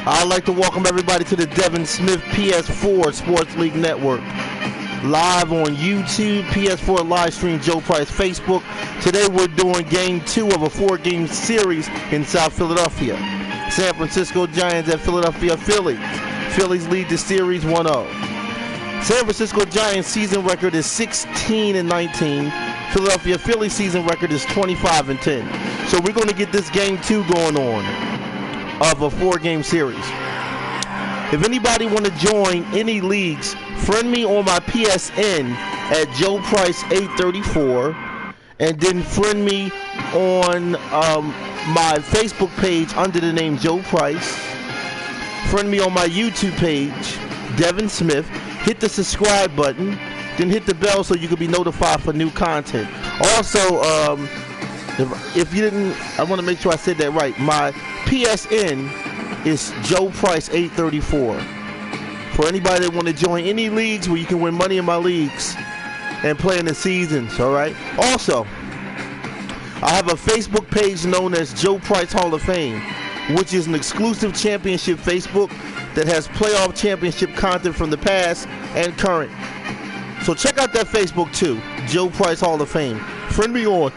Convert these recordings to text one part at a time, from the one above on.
I'd like to welcome everybody to the Devin Smith PS4 Sports League Network. Live on YouTube, PS4 live stream, Joe Price, Facebook. Today we're doing game 2 of a 4-game series in South Philadelphia. San Francisco Giants at Philadelphia Phillies. Phillies lead the series 1-0. San Francisco Giants season record is 16-19. Philadelphia Phillies season record is 25-10. So we're going to get this game 2 going on of a 4-game series. If anybody want to join any leagues, friend me on my PSN at Joe Price 834, and then friend me on my Facebook page under the name Joe Price. Friend me on my YouTube page, Devin Smith. Hit the subscribe button, then hit the bell so you can be notified for new content. Also, if you didn't, I want to make sure I said that right. My PSN is Joe Price 834. For anybody that want to join any leagues where you can win money in my leagues and play in the seasons, all right? Also, I have a Facebook page known as Joe Price Hall of Fame, which is an exclusive championship Facebook that has playoff championship content from the past and current. So check out that Facebook too, Joe Price Hall of Fame. Friend me on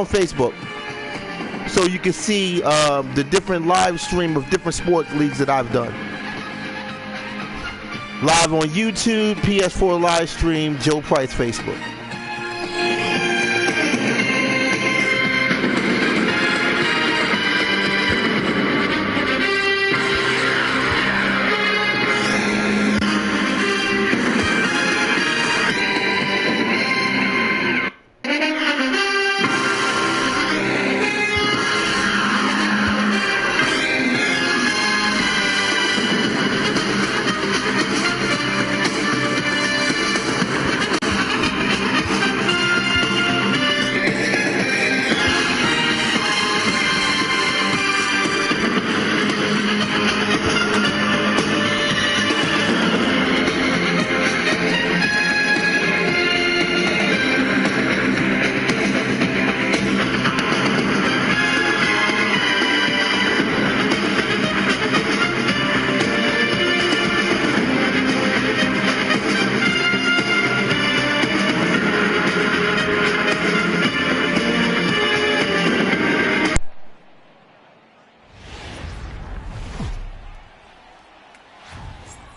Facebook so you can see the different live stream of different sports leagues that I've done. Live on YouTube, PS4 live stream, Joe Price Facebook.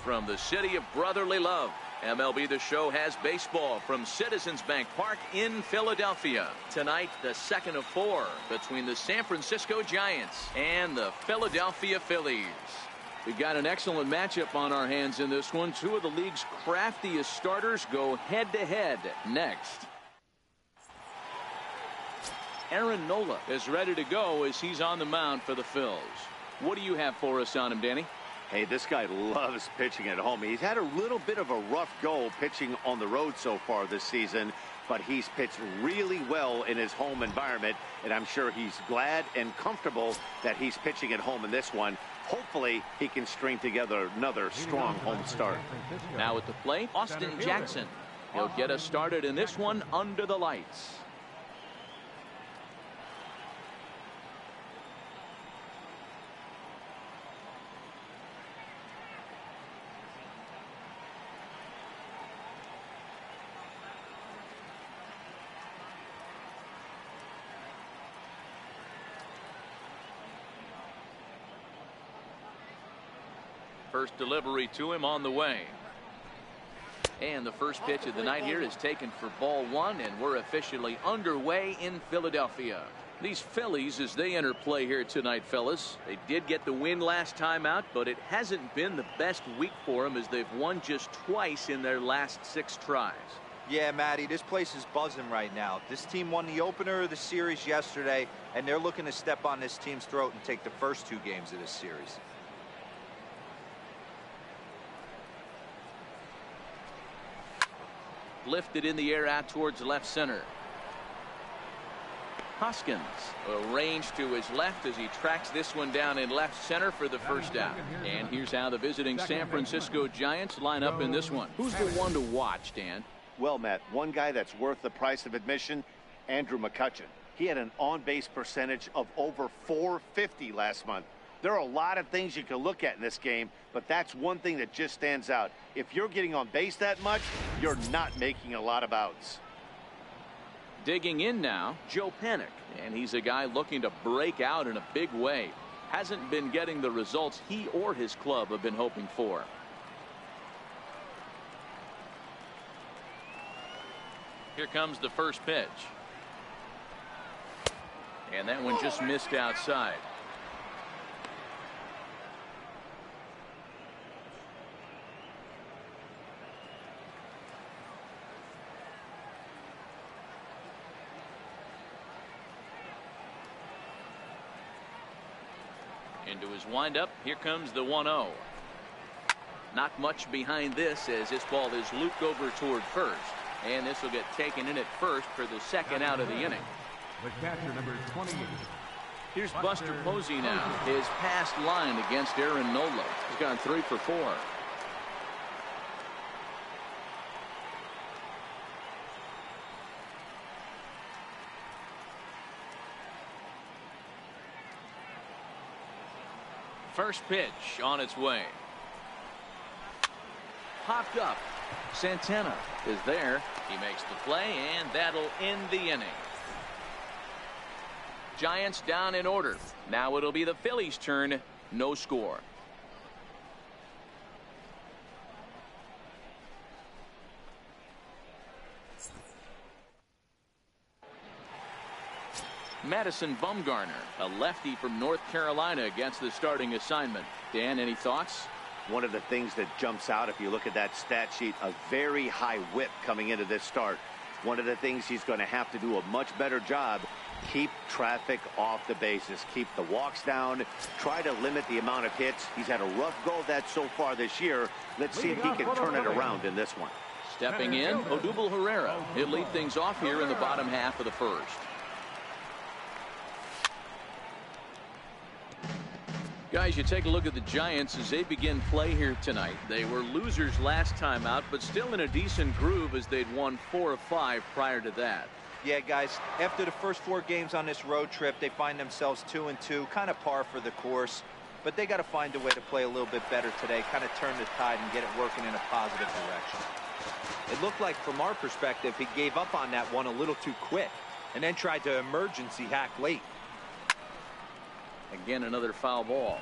From the city of brotherly love, MLB The Show has baseball from Citizens Bank Park in Philadelphia. Tonight, the second of 4 between the San Francisco Giants and the Philadelphia Phillies. We've got an excellent matchup on our hands in this one. Two of the league's craftiest starters go head-to-head next. Aaron Nola is ready to go as he's on the mound for the Phils. What do you have for us on him, Danny? Hey, this guy loves pitching at home. He's had a little bit of a rough go pitching on the road so far this season, but he's pitched really well in his home environment, and I'm sure he's glad and comfortable that he's pitching at home in this one. Hopefully, he can string together another strong home start. Now at the plate, Austin Jackson. He'll get us started in this one under the lights. First delivery to him on the way. And the first pitch of the night here is taken for ball 1, and we're officially underway in Philadelphia. These Phillies, as they enter play here tonight, fellas, they did get the win last time out, but it hasn't been the best week for them as they've won just twice in their last 6 tries. Yeah, Matty, this place is buzzing right now. This team won the opener of the series yesterday, and they're looking to step on this team's throat and take the first 2 games of this series. Lifted in the air out towards left center. Hoskins arranged to his left as he tracks this one down in left center for the first out. And here's how the visiting San Francisco Giants line up in this one. Who's the one to watch, Dan? Well, Matt, one guy that's worth the price of admission, Andrew McCutchen. He had an on-base percentage of over .450 last month. There are a lot of things you can look at in this game, but that's one thing that just stands out. If you're getting on base that much, you're not making a lot of outs. Digging in now, Joe Panik, and he's a guy looking to break out in a big way. Hasn't been getting the results he or his club have been hoping for. Here comes the first pitch. And that one just missed outside. Into his windup. Here comes the 1-0. Not much behind this as this ball is looped over toward first. And this will get taken in at first for the second out of the inning. The catcher, number 28. Here's Buster Posey now. His past line against Aaron Nola. He's gone 3 for 4. First pitch on its way. Popped up. Santana is there. He makes the play, and that'll end the inning. Giants down in order. Now it'll be the Phillies' turn. No score. Madison Bumgarner, a lefty from North Carolina, against the starting assignment. Dan, any thoughts? One of the things that jumps out if you look at that stat sheet, a very high whip coming into this start. One of the things he's going to have to do a much better job, keep traffic off the bases, keep the walks down, try to limit the amount of hits. He's had a rough go of that so far this year. Let's see if he can turn it around in this one. Stepping in, Odubel Herrera. He'll lead things off here in the bottom half of the first. Guys, you take a look at the Giants as they begin play here tonight. They were losers last time out, but still in a decent groove as they'd won 4 of 5 prior to that. Yeah, guys, after the first 4 games on this road trip, they find themselves 2-2, kind of par for the course. But they got to find a way to play a little bit better today, kind of turn the tide and get it working in a positive direction. It looked like, from our perspective, he gave up on that one a little too quick and then tried to emergency hack late. Again, another foul ball.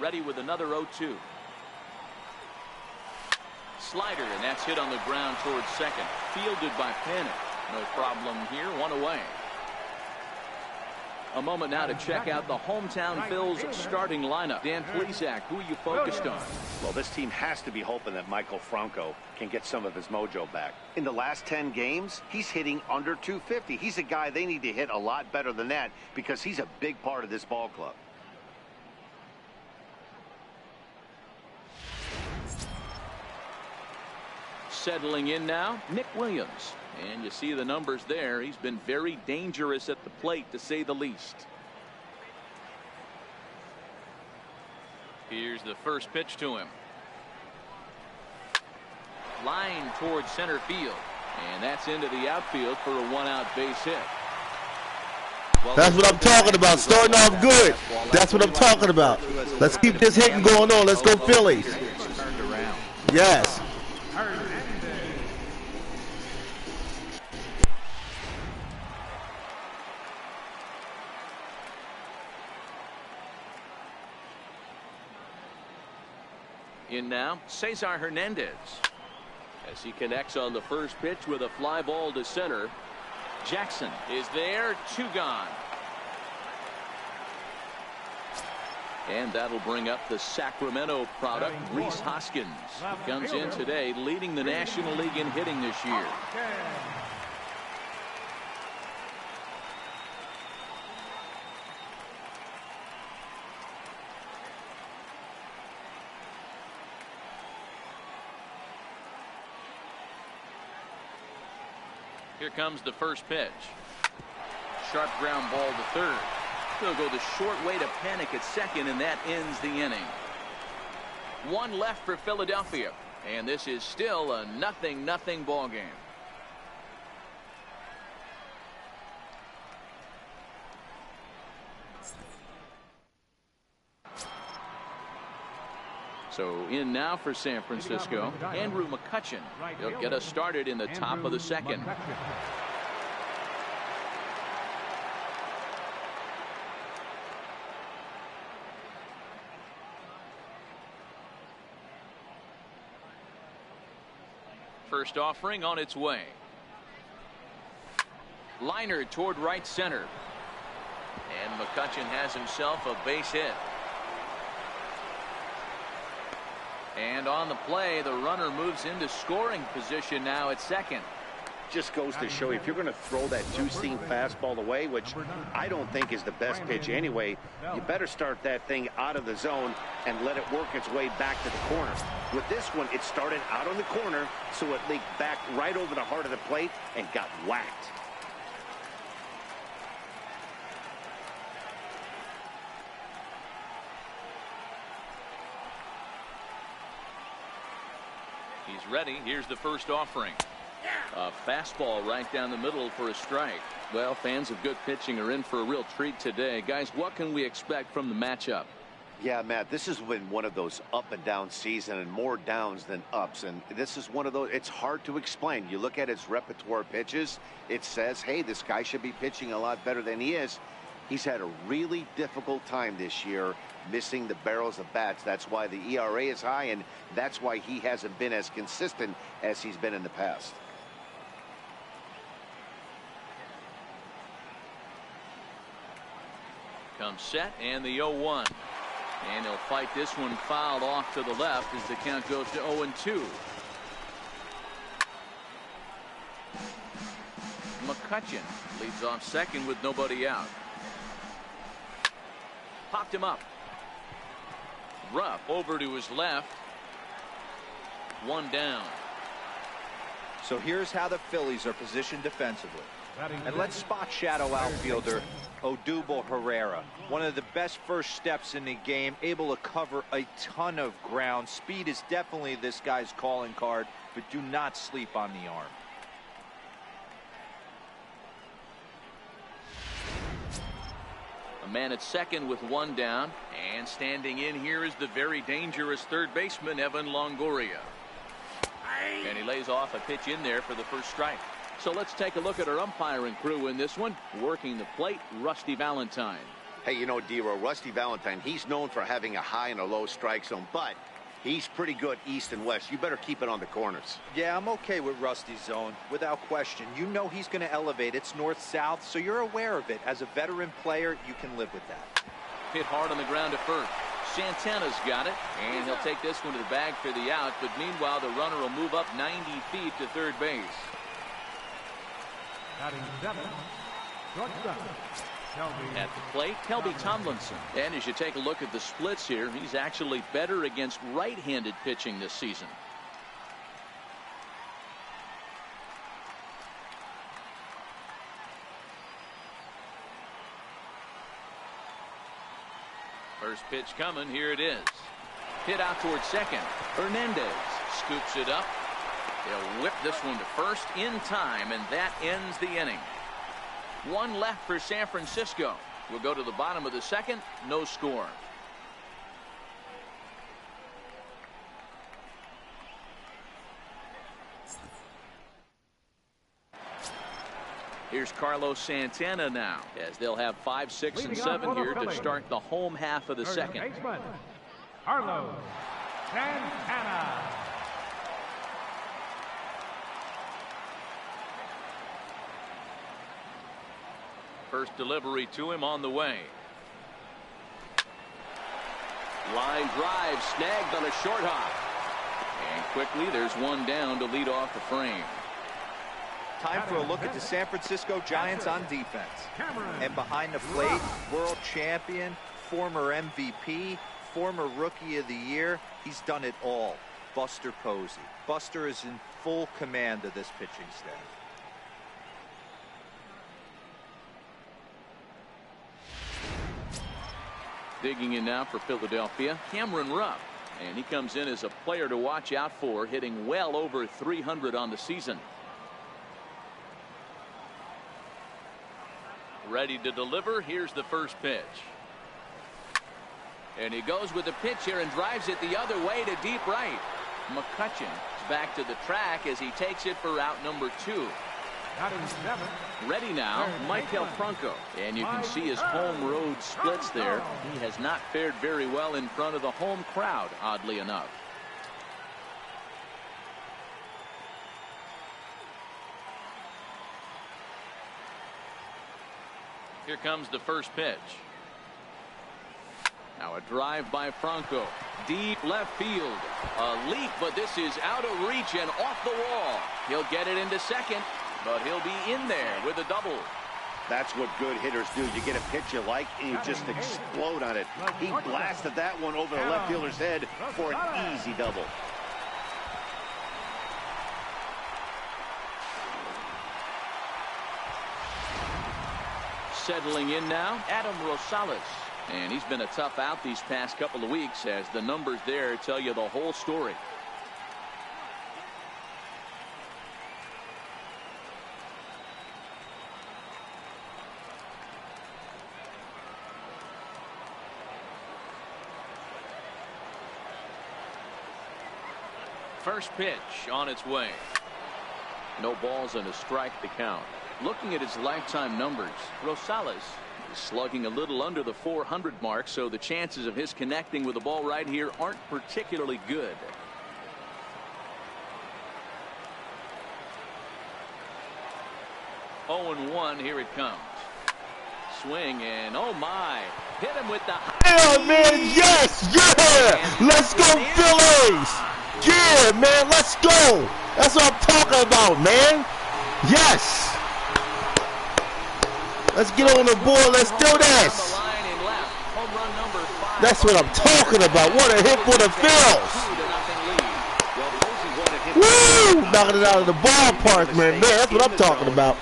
Ready with another 0-2. Slider, and that's hit on the ground towards second. Fielded by Panik. No problem here. 1 away. A moment now to check out the hometown Phils starting lineup. Dan Plesac, who are you focused on? Well, this team has to be hoping that Michael Franco can get some of his mojo back. In the last 10 games, he's hitting under 250. He's a guy they need to hit a lot better than that because he's a big part of this ball club. Settling in now, Nick Williams. And you see the numbers there. He's been very dangerous at the plate, to say the least. Here's the first pitch to him. Line towards center field. And that's into the outfield for a 1-out base hit. Well, that's what I'm talking about. Starting off good. That's what I'm talking about. Let's keep this hitting going on. Let's go Phillies. Yes. In now, Cesar Hernandez. As he connects on the first pitch with a fly ball to center. Jackson is there, 2 gone. And that'll bring up the Sacramento product, Rhys Hoskins. He comes in today leading the National League in hitting this year. Here comes the first pitch. Sharp ground ball to third. He'll go the short way to Panik at second, and that ends the inning. 1 left for Philadelphia. And this is still a 0-0 ball game. So in now for San Francisco, Andrew McCutchen. He'll get us started in the top of the second. First offering on its way. Liner toward right center. And McCutchen has himself a base hit. And on the play, the runner moves into scoring position now at second. Just goes to show you, if you're going to throw that two-seam fastball away, which I don't think is the best pitch anyway, you better start that thing out of the zone and let it work its way back to the corner. With this one, it started out on the corner, so it leaked back right over the heart of the plate and got whacked. He's ready. Here's the first offering. A fastball right down the middle for a strike. Well, fans of good pitching are in for a real treat today. Guys, what can we expect from the matchup? Yeah, Matt, this has been one of those up and down season, and more downs than ups. And this is one of those, it's hard to explain. You look at his repertoire of pitches, it says, hey, this guy should be pitching a lot better than he is. He's had a really difficult time this year missing the barrels of bats. That's why the ERA is high, and that's why he hasn't been as consistent as he's been in the past. Comes set, and the 0-1. And he'll fight this one fouled off to the left as the count goes to 0-2. McCutchen leads off second with nobody out. Popped him up. Rupp over to his left. One down. So here's how the Phillies are positioned defensively. And let's spot shadow outfielder Odubel Herrera. One of the best first steps in the game, able to cover a ton of ground. Speed is definitely this guy's calling card, but do not sleep on the arm. A man at second with one down, and standing in here is the very dangerous third baseman Evan Longoria. And he lays off a pitch in there for the first strike. So let's take a look at our umpiring crew in this one. Working the plate, Rusty Valentine. Hey, you know, D-Row, Rusty Valentine, he's known for having a high and a low strike zone, but he's pretty good east and west. You better keep it on the corners. Yeah, I'm okay with Rusty's zone, without question. You know he's going to elevate. It's north-south, so you're aware of it. As a veteran player, you can live with that. Hit hard on the ground to first. Santana's got it, and he'll take this one to the bag for the out, but meanwhile the runner will move up 90 feet to third base. At the plate, Kelby Tomlinson. And as you take a look at the splits here, he's actually better against right-handed pitching this season. First pitch coming. Here it is. Hit out towards second. Hernandez scoops it up. They'll whip this one to first in time, and that ends the inning. One left for San Francisco. We'll go to the bottom of the second. No score. Here's Carlos Santana now, as they'll have 5, 6, and 7 here to start the home half of the second. Carlos Santana. First delivery to him on the way. Line drive snagged on a short hop. And quickly there's one down to lead off the frame. Time for a look at the San Francisco Giants on defense. And behind the plate, world champion, former MVP, former Rookie of the Year. He's done it all. Buster Posey. Buster is in full command of this pitching staff. Digging in now for Philadelphia, Cameron Rupp. And he comes in as a player to watch out for, hitting well over 300 on the season. Ready to deliver. Here's the first pitch. And he goes with the pitch here and drives it the other way to deep right. McCutcheon is back to the track as he takes it for out number 2. Ready now, Michael Franco. And you can see his home road splits there. He has not fared very well in front of the home crowd, oddly enough. Here comes the first pitch. Now a drive by Franco. Deep left field. A leap, but this is out of reach and off the wall. He'll get it into second, but he'll be in there with a double. That's what good hitters do. You get a pitch you like, and you just explode on it. He blasted that one over the left fielder's head for an easy double. Settling in now, Adam Rosales. And he's been a tough out these past couple of weeks, as the numbers there tell you the whole story. First pitch on its way. No balls and a strike to count. Looking at his lifetime numbers, Rosales is slugging a little under the 400 mark, so the chances of his connecting with the ball right here aren't particularly good. Oh, 0-1, here it comes. Swing and oh my, hit him with the yeah, man, yes, yeah, let's go Phillies, yeah, man, let's go. That's what I'm talking about, man. Yes. Let's get on the board. Let's do this. That's what I'm talking about. What a hit for the Phillies. Woo! Knocking it out of the ballpark, man. That's what I'm talking about.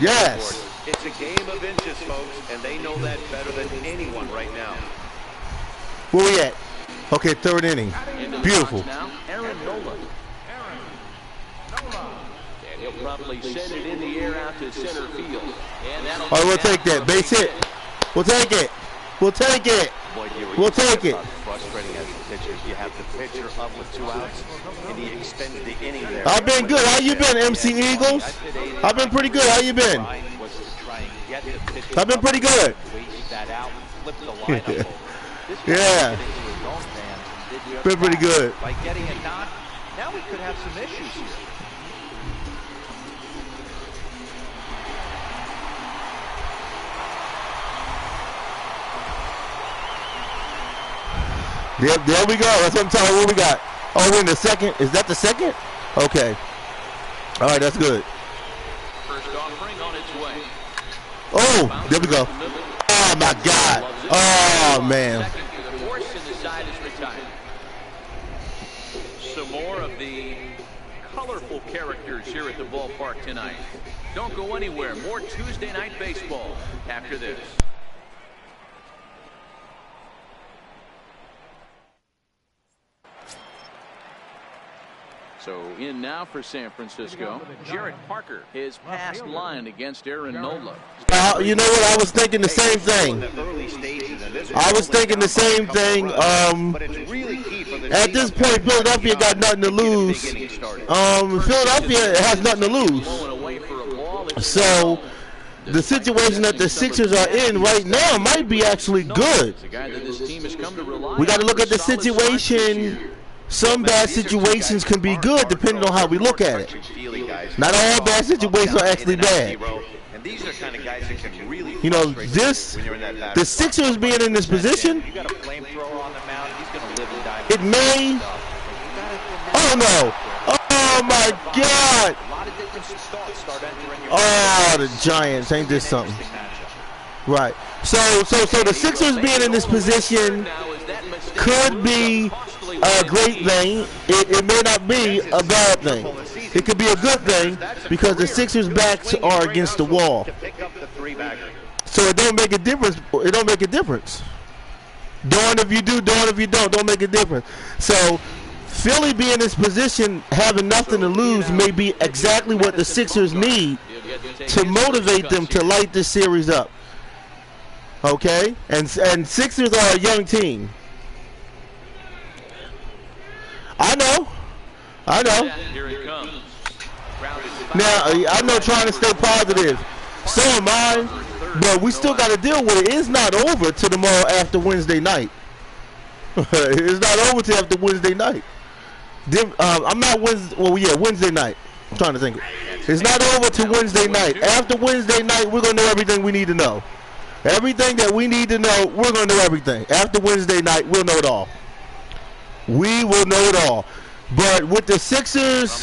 Yes. It's a game of inches, folks, and they know that better than anyone right now. Where we at? Okay, third inning. Beautiful. He'll probably send it in the air out to center field. All right, we'll take that. Base hit. We'll take it. We'll take it. We'll take it. Frustrating as a pitcher. You have the pitcher up with 2 outs, and he extended the inning there. I've been good. How you been, MC Eagles? I've been pretty good. How you been? I've been pretty good. Yeah. Been pretty good. By getting a knock, now we could have some issues here. Yep, there we go. That's what I'm telling you. What we got? Oh, we're in the second. Is that the second? Okay. All right, that's good. First offering on its way. Oh, there we go. Oh, my God. Oh, man. Some more of the colorful characters here at the ballpark tonight. Don't go anywhere. More Tuesday night baseball after this. So in now for San Francisco, Jarrett Parker, his past line against Aaron Nola. You know what? I was thinking the same thing. I was thinking the same thing. At this point, Philadelphia got nothing to lose. Philadelphia has nothing to lose. So the situation that the Sixers are in right now might be actually good. We got to look at the situation. Some bad situations can be good depending on how we look at it. Not all bad situations are actually bad. You know, the Sixers being in this position, it may, oh no, oh my God. Oh, the Giants, ain't this something? Right. So the Sixers being in this position could be a great thing. It may not be a bad thing. It could be a good thing because the Sixers' backs are against the wall. So it don't make a difference. It don't make a difference. Darn if you do, darn if you don't make a difference. So Philly being in this position, having nothing to lose, may be exactly what the Sixers need to motivate them to light this series up. Okay? And Sixers are a young team. I know. Here it comes. Now, I know trying to stay positive. So am I. But we still got to deal with it. It's not over till tomorrow after Wednesday night. It's not over till after Wednesday night. I'm not Wednesday. Well, yeah, Wednesday night. I'm trying to think. It's not over till Wednesday night. After Wednesday night, we're going to know everything we need to know. Everything that we need to know, we're going to know everything. After Wednesday night, we'll know it all. We will know it all. But with the Sixers,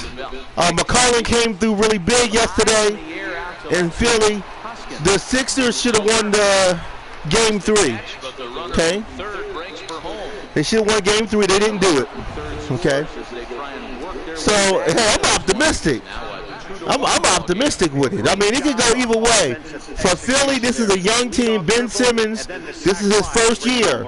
McCollum came through really big yesterday in Philly. The Sixers should have won the game 3. Okay? They should have won game 3. They didn't do it. Okay? So, hey, I'm optimistic. I'm optimistic with it. I mean, it could go either way. For Philly, this is a young team. Ben Simmons, this is his first year.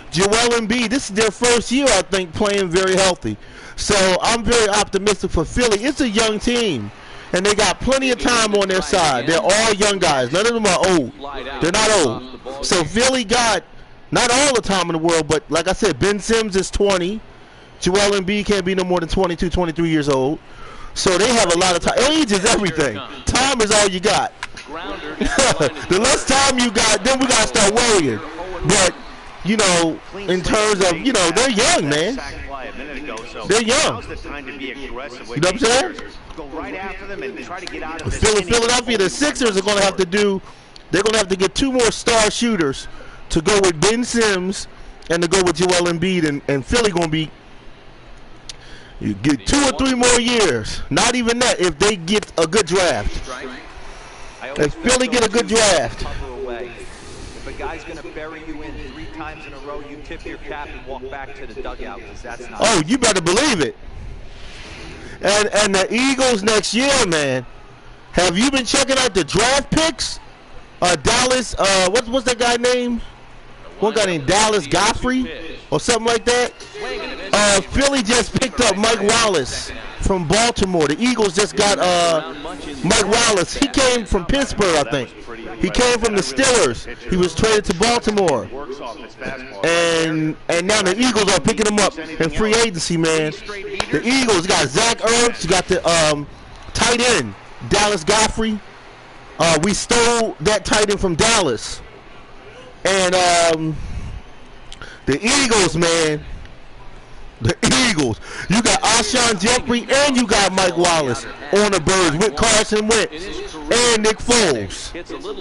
Joel Embiid, this is their first year, I think, playing very healthy. So I'm very optimistic for Philly. It's a young team, and they got plenty of time on their side. They're all young guys. None of them are old. They're not old. So Philly got not all the time in the world, but like I said, Ben Simmons is 20. Joel Embiid can't be no more than 22, 23 years old. So they have a lot of time. Age is everything. Time is all you got. The less time you got, then we got to start worrying. But, you know, in terms of, you know, they're young, man. They're young. You know what I'm saying? Philadelphia, the Sixers are going to have to do, they're going to have to get 2 more star shooters to go with Ben Simmons and to go with Joel Embiid, and Philly going to be, you get 2 or 3 more years. Not even that if they get a good draft. If Philly get a good draft. If a guy's going to bury you in 3 times in a row, you tip your cap and walk back to the dugout, because that's not. Oh, you better believe it. And the Eagles next year, man. Have you been checking out the draft picks? Dallas, what's that guy name? One guy named Dallas Godfrey or something like that. Philly just picked up Mike Wallace from Baltimore. The Eagles just got Mike Wallace. He came from Pittsburgh, I think. He came from the Steelers. He was traded to Baltimore. And now the Eagles are picking him up in free agency, man. The Eagles got Zach Ertz. You got the tight end, Dallas Godfrey. We stole that tight end from Dallas. And the Eagles, man. The Eagles. You got Alshon Jeffrey and you got Mike Wallace on the Birds with Carson Wentz and Nick Foles.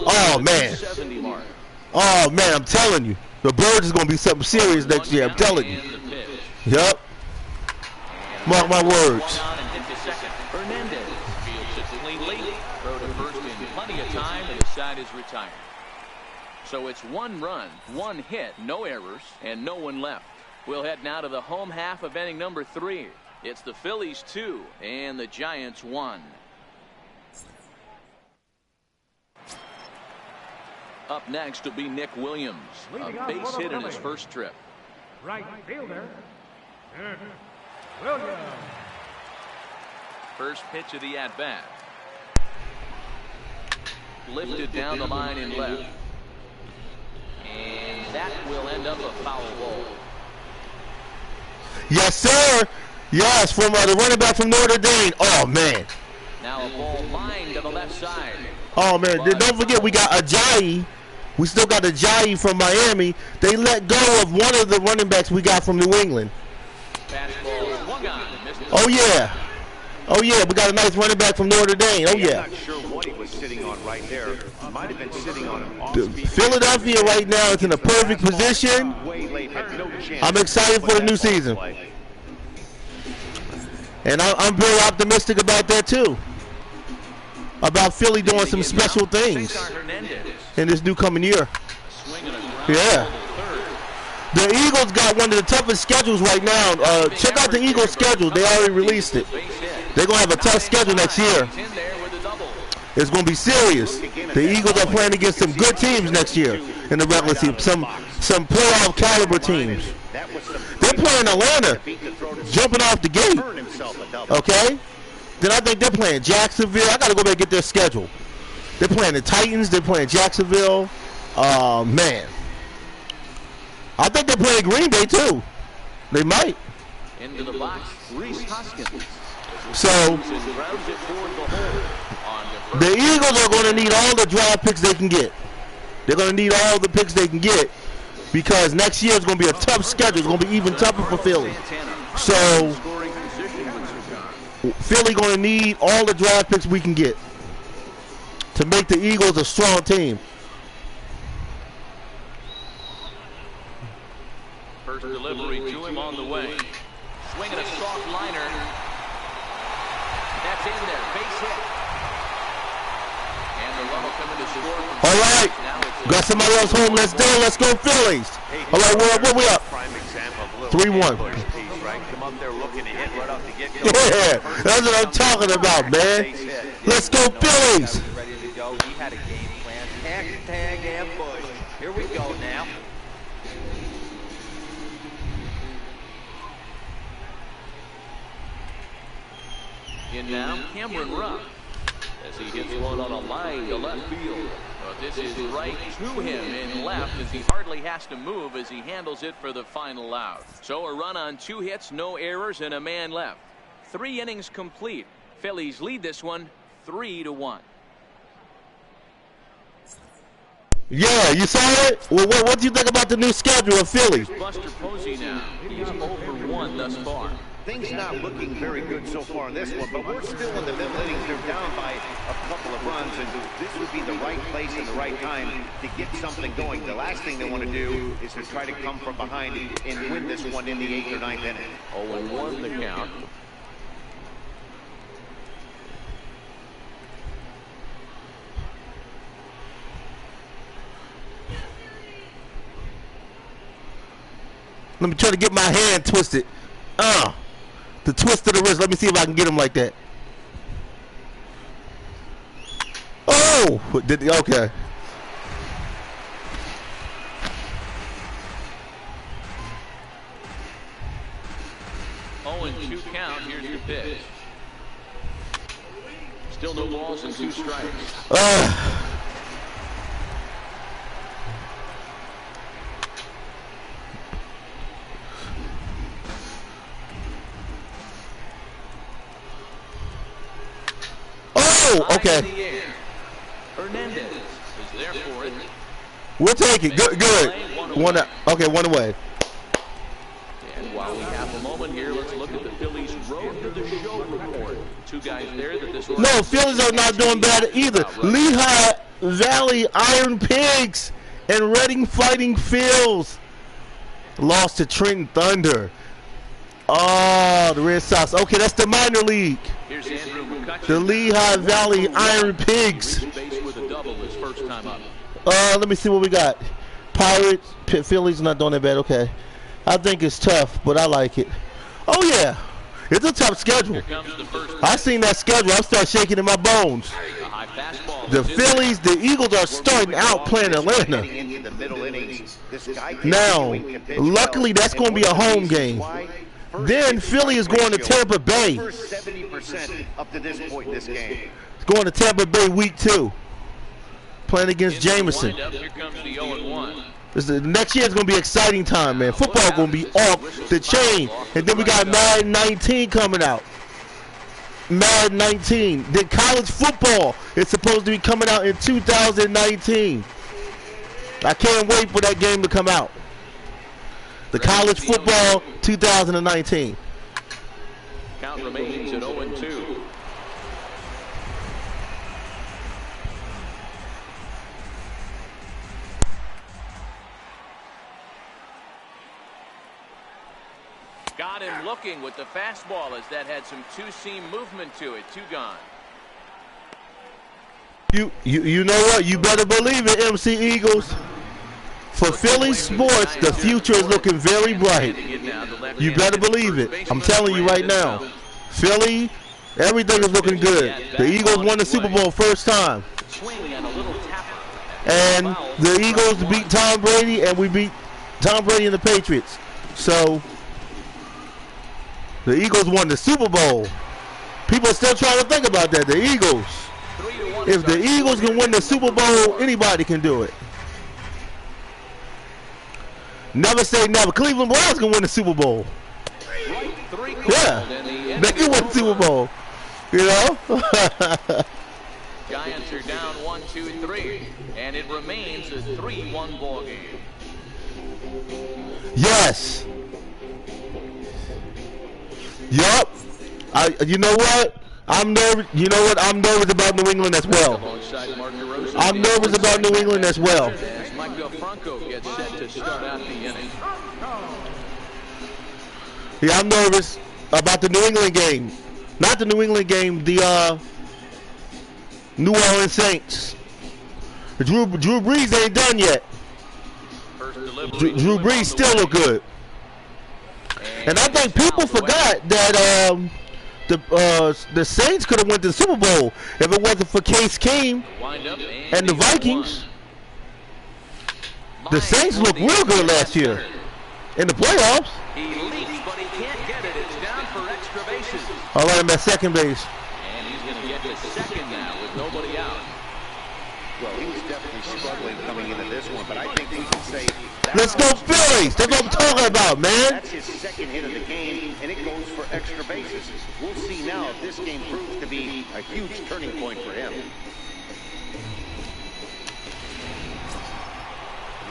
Oh, man. Oh, man, I'm telling you. The Birds is going to be something serious next year. I'm telling you. Yep. Mark my words. So it's 1 run, 1 hit, no errors, and no one left. We'll head now to the home half of inning number 3. It's the Phillies 2 and the Giants 1. Up next will be Nick Williams, a base hit in his first trip. Right fielder, Nick Williams. First pitch of the at-bat. Lifted down the line in left. And that will end up a foul ball. Yes, sir. Yes, from the running back from Notre Dame. Oh, man. Now a ball lined to the left side. Oh, man. Don't forget, we got Ajayi. We still got Ajayi from Miami. They let go of one of the running backs we got from New England. Fastball swung on. Oh, yeah. Oh, yeah. We got a nice running back from Notre Dame. Oh, yeah. I'm not sure what he was sitting on right there. Might have been sitting on an off-speed. Philadelphia right now is in a perfect position. I'm excited for the new season. And I'm very optimistic about that, too. About Philly doing some special things in this new coming year. Yeah. The Eagles got one of the toughest schedules right now. Check out the Eagles' schedule. They already released it. They're going to have a tough schedule next year. It's going to be serious. The Eagles are playing against some good teams next year in the regular season. some playoff caliber teams. They're playing Atlanta, jumping off the gate. Okay? Then I think they're playing Jacksonville. I got to go back and get their schedule. They're playing the Titans. They're playing Jacksonville. Man. I think they're playing Green Bay, too. They might. Into the box, Reese Hoskins. So, the Eagles are going to need all the draft picks they can get. They're going to need all the picks they can get because next year is going to be a tough schedule. It's going to be even tougher for Philly. So, Philly going to need all the draft picks we can get to make the Eagles a strong team. First delivery to him on the way. Swinging a soft liner. That's in there. Base hit. And the run will come in to score. All right. Got somebody else home. Let's do it. Let's go Phillies. All right, what we up? 3-1. Come up there looking to hit right off the get-go. Yeah, that's what I'm talking about, man. Let's go Phillies. Ready to go. He had a game plan. Tag and push. Here we go now. In now, Cameron Rupp. As he hits one on a line to left field. But this is right to him in left as he hardly has to move as he handles it for the final out. So a run on 2 hits, no errors, and a man left. 3 innings complete. Phillies lead this one 3-1. Yeah, you saw it? Well, what do you think about the new schedule of Philly? Buster Posey now. He's 0-for-1 thus far. Things not looking very good so far in this one, but we're still in the middle innings. They're down by a couple of runs, and this would be the right place and the right time to get something going. The last thing they want to do is to try to come from behind and win this one in the 8th or 9th inning. 0-1 the count. Let me try to get my hand twisted. The twist of the wrist. Let me see if I can get him like that. Oh! Okay. Oh, and 2 count. Here's your pitch. Still no balls and 2 strikes. Oh, okay. Hernandez is there for it. We'll take it. Good. Okay, 1 away. And while we have a moment here, let's look at the Phillies' road to the show report. 2 guys there that this. No, Phillies are not doing bad either. Lehigh Valley Iron Pigs and Reading Fighting Phils lost to Trenton Thunder. Oh, the Red Sox. Okay, that's the minor league. The Lehigh Valley Iron Pigs. Let me see what we got. Pirates, Phillies not doing that bad. Okay. I think it's tough, but I like it. Oh, yeah. It's a tough schedule. I seen that schedule. I start shaking in my bones. The Phillies, the Eagles are starting out playing Atlanta. Now, luckily, that's going to be a home game. Then Philly is going to Tampa Bay. 70% up to this point in this game. It's going to Tampa Bay week 2. Playing against Jameson. Here comes the 0-1. Next year is going to be exciting time, man. Football going to be off the chain. And then we got Madden 19 coming out. Madden 19. Then college football is supposed to be coming out in 2019. I can't wait for that game to come out. The college football 2019. Count remains at 0-2. Got him looking with the fastball as that had some 2-seam movement to it. 2 gone. You know what? You better believe it, MC Eagles. For Philly sports, the future is looking very bright. You better believe it. I'm telling you right now. Philly, everything is looking good. The Eagles won the Super Bowl first time. And the Eagles beat Tom Brady, and we beat Tom Brady and the Patriots. So the Eagles won the Super Bowl. People are still trying to think about that. The Eagles. If the Eagles can win the Super Bowl, anybody can do it. Never say never. Cleveland Browns can win the Super Bowl. Yeah, they can win the Super Bowl. You know? Giants are down 1-2-3, and it remains a 3-1 ball game. Yes. Yup. You know what? I'm nervous. You know what? I'm nervous about New England as well. I'm nervous about New England as well. As Mike DelFranco gets set to start out the inning. Yeah, I'm nervous about the New England game. Not the New England game, the New Orleans Saints. Drew Brees ain't done yet. Drew Brees still look good. And I think people forgot that the Saints could have went to the Super Bowl if it wasn't for Case Keenum and the Vikings. The Saints looked real good last year in the playoffs. He leaps, but he can't get it. It's down for extra bases. All right, I'm at second base. And he's going to get to second now with nobody out. Well, he was definitely struggling coming into this one, but I think we can say... Let's go Phillies! That's what I'm talking about, man! That's his second hit of the game, and it goes for extra bases. We'll see now if this game proves to be a huge turning point for him.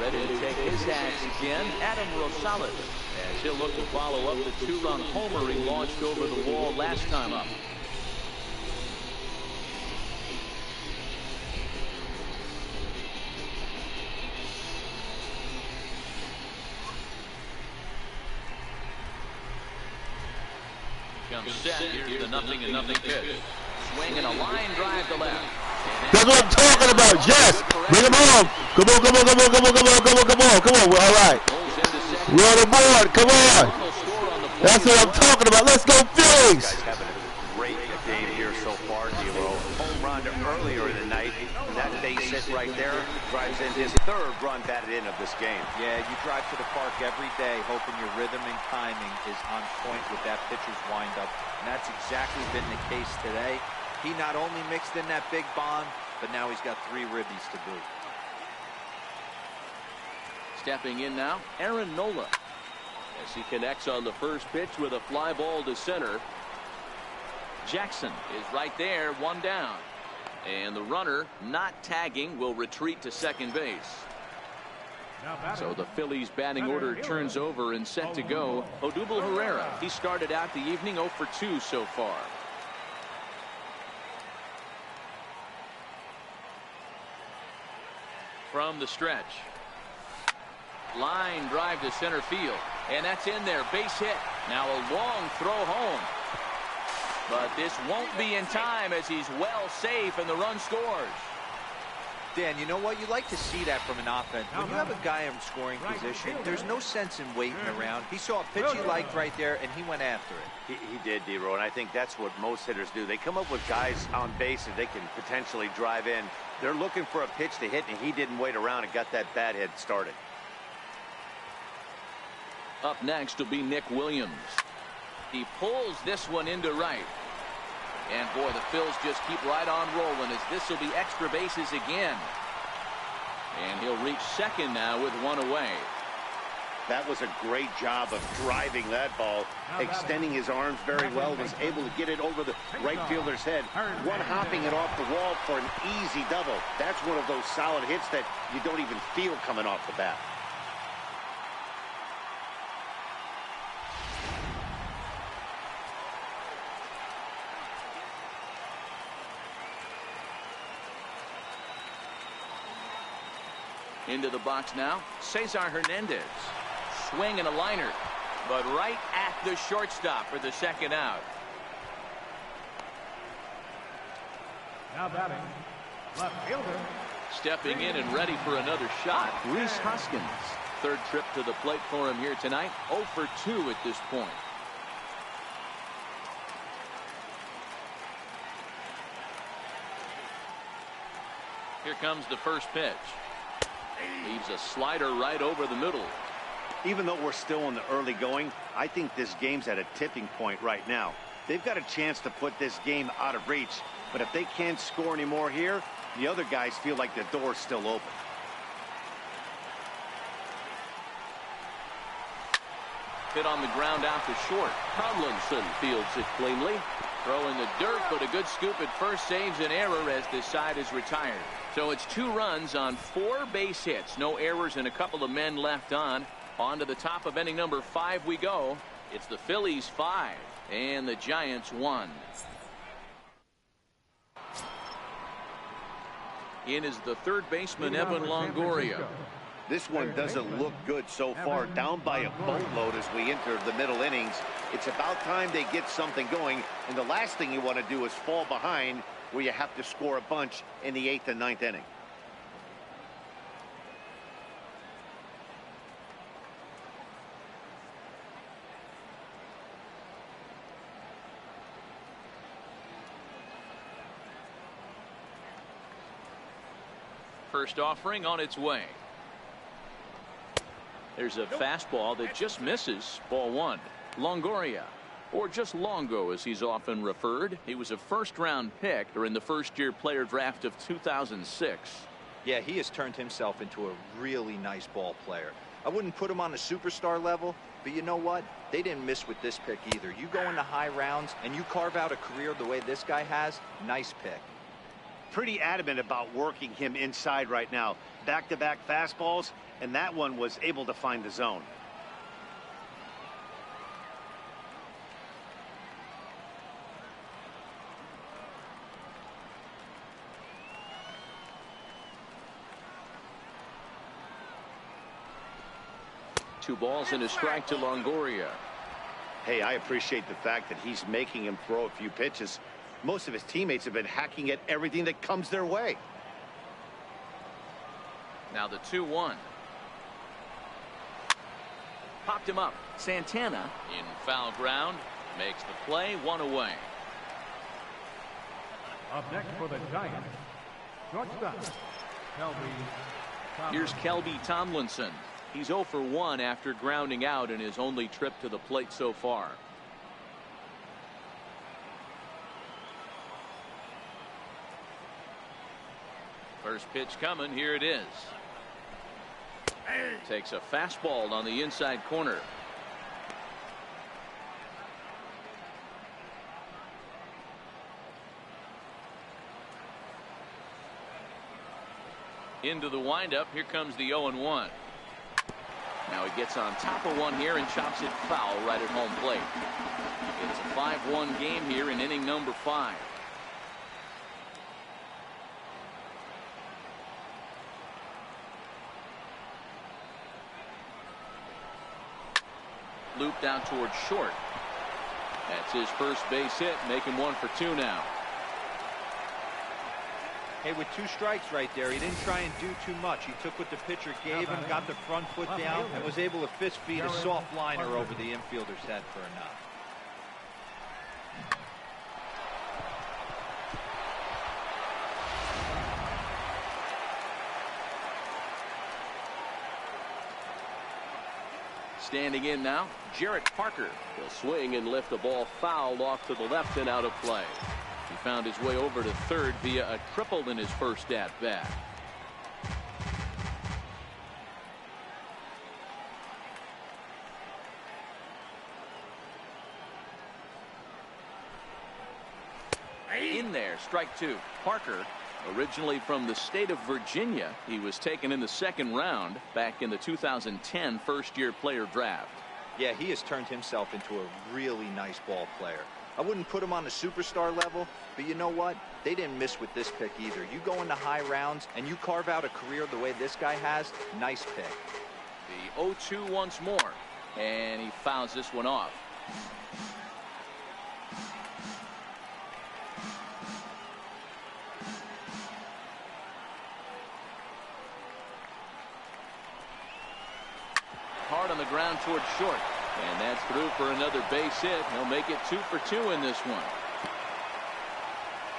Ready to take his axe again, Adam Rosales, as he'll look to follow up the 2-run homer he launched over the wall last time up. Comes set. Here's the 0-0 pitch. Swing and a line drive to left. That's what I'm talking about. Yes. Bring him on. Come on, come on, come on, come on, come on, come on, come on, come on. All right. We're on the board. Come on. That's what I'm talking about. Let's go Phillies. Guys having a great game here so far, D'Lo. Home run earlier in the night. And that base hit right there drives in his third run batted in of this game. Yeah, you drive to the park every day hoping your rhythm and timing is on point with that pitcher's windup. And that's exactly been the case today. He not only mixed in that big bomb, but now he's got 3 ribbies to boot. Stepping in now, Aaron Nola, as he connects on the first pitch with a fly ball to center. Jackson is right there, 1 down. And the runner, not tagging, will retreat to second base. So the Phillies batting order turns over and set to go. Odubel Herrera, he started out the evening 0 for 2 so far. From the stretch. Line drive to center field. And that's in there. Base hit. Now a long throw home. But this won't be in time as he's well safe and the run scores. Dan, you know what? You like to see that from an offense. When you have a guy in scoring position, there's no sense in waiting around. He saw a pitch he liked right there, and he went after it. He did, D-Row, and I think that's what most hitters do. They come up with guys on base that they can potentially drive in. They're looking for a pitch to hit, and he didn't wait around and got that bat hit started. Up next will be Nick Williams. He pulls this one into right. And boy, the Phils just keep right on rolling as this will be extra bases again. And he'll reach second now with 1 away. That was a great job of driving that ball, extending his arms very well, was able to get it over the right fielder's head, one hopping it off the wall for an easy double. That's one of those solid hits that you don't even feel coming off the bat. Into the box now, Cesar Hernandez. Swing and a liner, but right at the shortstop for the second out. Now batting, left fielder. Stepping in and ready for another shot, Rhys Hoskins. Third trip to the plate for him here tonight, 0 for 2 at this point. Here comes the first pitch. Leaves a slider right over the middle. Even though we're still in the early going, I think this game's at a tipping point right now. They've got a chance to put this game out of reach, but if they can't score any more here, the other guys feel like the door's still open. Hit on the ground out to short. Tomlinson fields it cleanly. Throw in the dirt, but a good scoop at first saves an error as this side is retired. So it's 2 runs on 4 base hits. No errors and a couple of men left on. On to the top of inning number 5 we go. It's the Phillies 5 and the Giants 1. In is the third baseman, Evan Longoria. This one doesn't look good so far. Down by a boatload as we enter the middle innings. It's about time they get something going. And the last thing you want to do is fall behind where you have to score a bunch in the 8th and 9th inning. First offering on its way. There's a fastball that just misses. Ball 1. Longoria, or just Longo as he's often referred. He was a first-round pick during the first-year player draft of 2006. Yeah, he has turned himself into a really nice ball player. I wouldn't put him on a superstar level, but you know what? They didn't miss with this pick either. You go into high rounds and you carve out a career the way this guy has, nice pick. Pretty adamant about working him inside right now. Back-to-back fastballs, and that one was able to find the zone. Two balls and a strike to Longoria. Hey, I appreciate the fact that he's making him throw a few pitches. Most of his teammates have been hacking at everything that comes their way. Now the 2-1. Popped him up. Santana in foul ground makes the play. 1 away. Up next for the Giants, shortstop, Here's Kelby Tomlinson. He's 0 for 1 after grounding out in his only trip to the plate so far. First pitch coming. Here it is. Takes a fastball on the inside corner. Into the windup. Here comes the 0-1. Now he gets on top of one here and chops it foul right at home plate. It's a 5-1 game here in inning number 5. Looped out towards short. That's his first base hit, making 1 for 2 now. Hey, with 2 strikes right there, he didn't try and do too much. He took what the pitcher gave him, got the front foot down, and was able to fist feed a soft liner over the infielder's head for a knock. Standing in now, Jarrett Parker. He'll swing and lift the ball foul off to the left and out of play. He found his way over to third via a triple in his first at-bat. In there, strike 2. Parker, originally from the state of Virginia, he was taken in the 2nd round back in the 2010 first-year player draft. Yeah, he has turned himself into a really nice ball player. I wouldn't put him on a superstar level, but you know what? They didn't miss with this pick either. You go into high rounds and you carve out a career the way this guy has, nice pick. The 0-2 once more, and he fouls this one off. Hard on the ground towards short. And that's through for another base hit. He'll make it 2 for 2 in this one.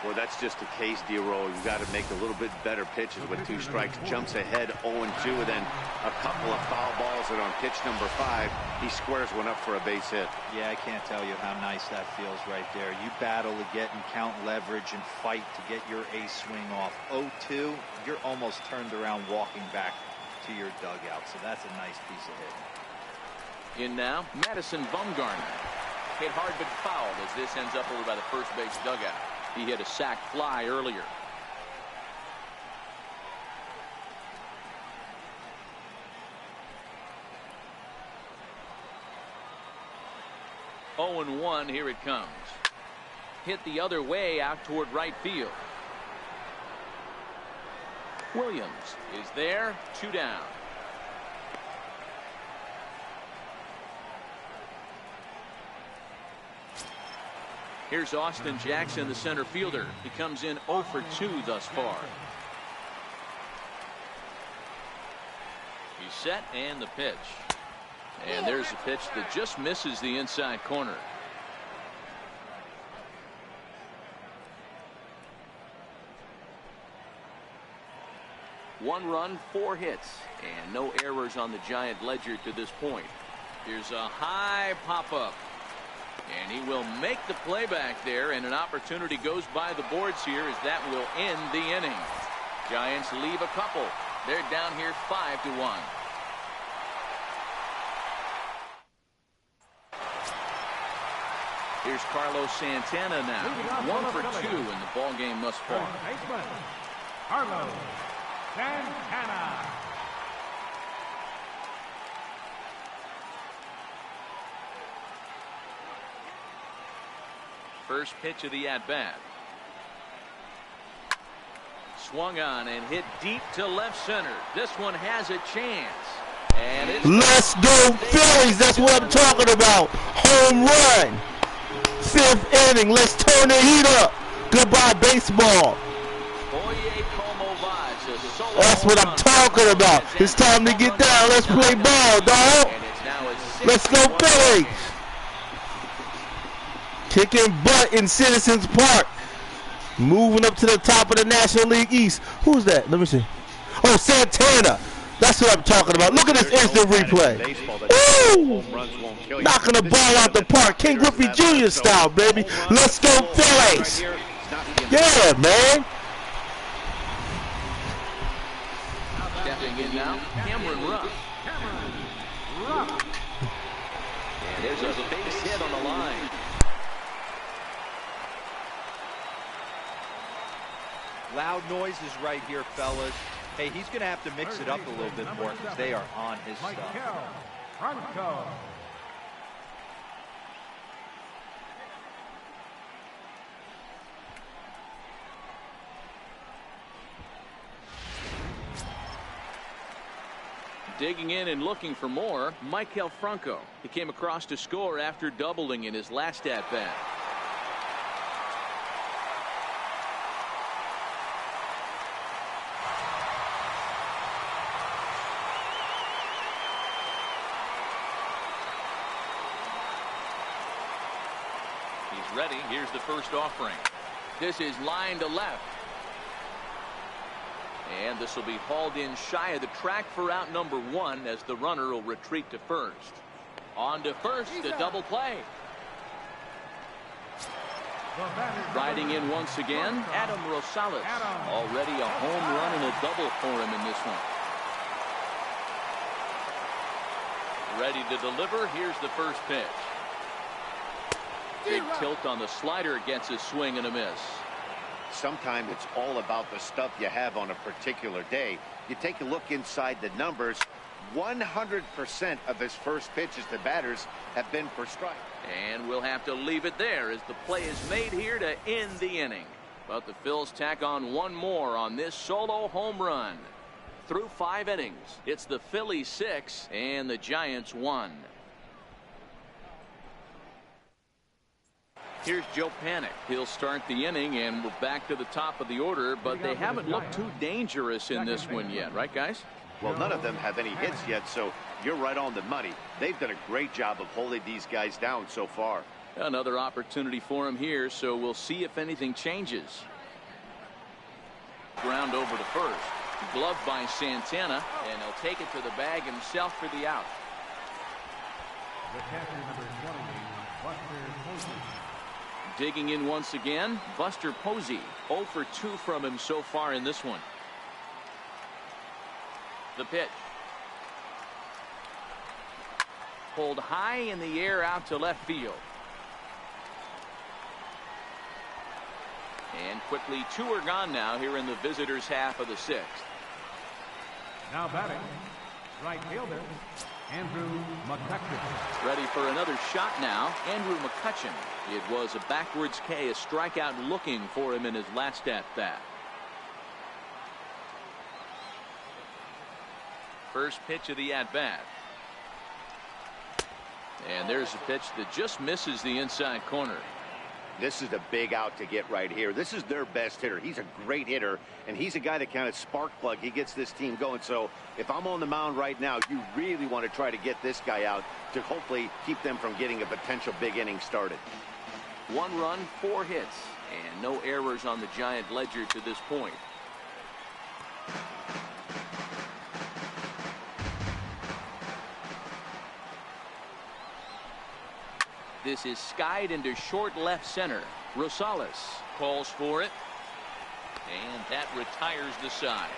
Well, that's just the case, D-Roll. You've got to make a little bit better pitches with 2 strikes. Jumps ahead 0-2, and then a couple of foul balls, and on pitch number 5, he squares one up for a base hit. Yeah, I can't tell you how nice that feels right there. You battle to get and count leverage and fight to get your ace swing off. 0-2, you're almost turned around walking back to your dugout, so that's a nice piece of hitting. In now, Madison Bumgarner. Hit hard but fouled as this ends up over by the first base dugout. He hit a sac fly earlier. Oh, and 1, here it comes. Hit the other way out toward right field. Williams is there, 2 down. Here's Austin Jackson, the center fielder. He comes in 0 for 2 thus far. He's set, and the pitch. And there's a pitch that just misses the inside corner. One run, 4 hits, and no errors on the Giant ledger to this point. Here's a high pop-up. And he will make the play back there, and an opportunity goes by the boards here as that will end the inning. Giants leave a couple. They're down here 5-1. Here's Carlos Santana now. 1 for 2 in the ball game thus far. Carlos Santana. First pitch of the at-bat. Swung on and hit deep to left center. This one has a chance. And it's Let's go Phillies. That's what I'm talking about. Home run. 5th inning. Let's turn the heat up. Goodbye baseball. That's what I'm talking about. It's time to get down. Let's play ball, dog. Let's go Phillies. Kicking butt in Citizens Park. Moving up to the top of the National League East. Who's that? Let me see. Oh, Santana. That's what I'm talking about. Look at this instant replay. Ooh! Knocking the ball out the park. King Griffey Jr. style, baby. Let's go Phillies. Yeah, man. Stepping in now, Cameron Rupp. And there's a base hit on the line. Loud noises right here, fellas. Hey, he's going to have to mix it up a little bit more because they are on his stuff. Franco. Digging in and looking for more, Maikel Franco. He came across to score after doubling in his last at-bat. He's ready. Here's the first offering. This is line to left. And this will be hauled in shy of the track for out number 1 as the runner will retreat to first. On to first, the double play. Riding in once again, Adam Rosales. Already a home run and a double for him in this one. Ready to deliver. Here's the first pitch. Big tilt on the slider, gets a swing and a miss. Sometimes it's all about the stuff you have on a particular day. You take a look inside the numbers. 100% of his first pitches to batters have been for strike. And we'll have to leave it there as the play is made here to end the inning. But the Phils tack on one more on this solo home run. Through 5 innings, it's the Phillies 6 and the Giants 1. Here's Joe Panik. He'll start the inning, and we're back to the top of the order, but they haven't looked too dangerous in this one yet, right, guys? Well, none of them have any hits yet, so you're right on the money. They've done a great job of holding these guys down so far. Another opportunity for him here, so we'll see if anything changes. Ground over to first. Gloved by Santana, and he'll take it to the bag himself for the out. The catcher, number 20, Buster Posey. Digging in once again, Buster Posey. 0 for 2 from him so far in this one. The pitch. Pulled high in the air out to left field. And quickly 2 are gone now here in the visitors' half of the 6th. Now batting, right fielder, Andrew McCutchen. Ready for another shot now, Andrew McCutchen. It was a backwards K, a strikeout looking for him in his last at-bat. First pitch of the at-bat. And there's a pitch that just misses the inside corner. This is a big out to get right here. This is their best hitter. He's a great hitter, and he's a guy that kind of spark plug. He gets this team going. So if I'm on the mound right now, you really want to try to get this guy out to hopefully keep them from getting a potential big inning started. 1 run, 4 hits, and no errors on the Giant ledger to this point. This is skied into short left center. Rosales calls for it, and that retires the side.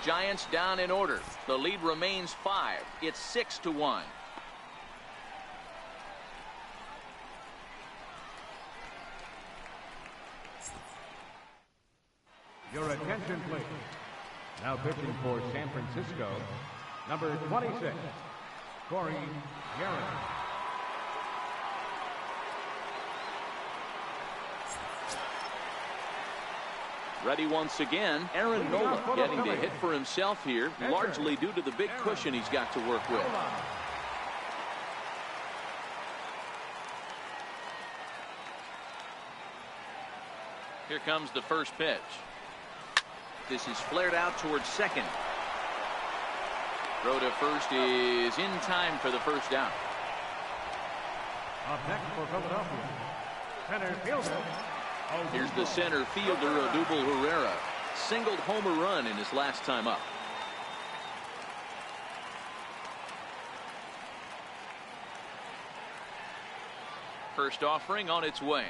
Giants down in order. The lead remains 5. It's 6-1. Your attention, please. Now pitching for San Francisco, number 26, Corey Garrett. Ready once again. Aaron Nola getting to hit for himself here, largely due to the big cushion he's got to work with. Here comes the first pitch. This is flared out towards second. Throw to first is in time for the first down. Up next for Philadelphia, center fielder. Here's the center fielder, Odubel Herrera. Singled homer run in his last time up. First offering on its way.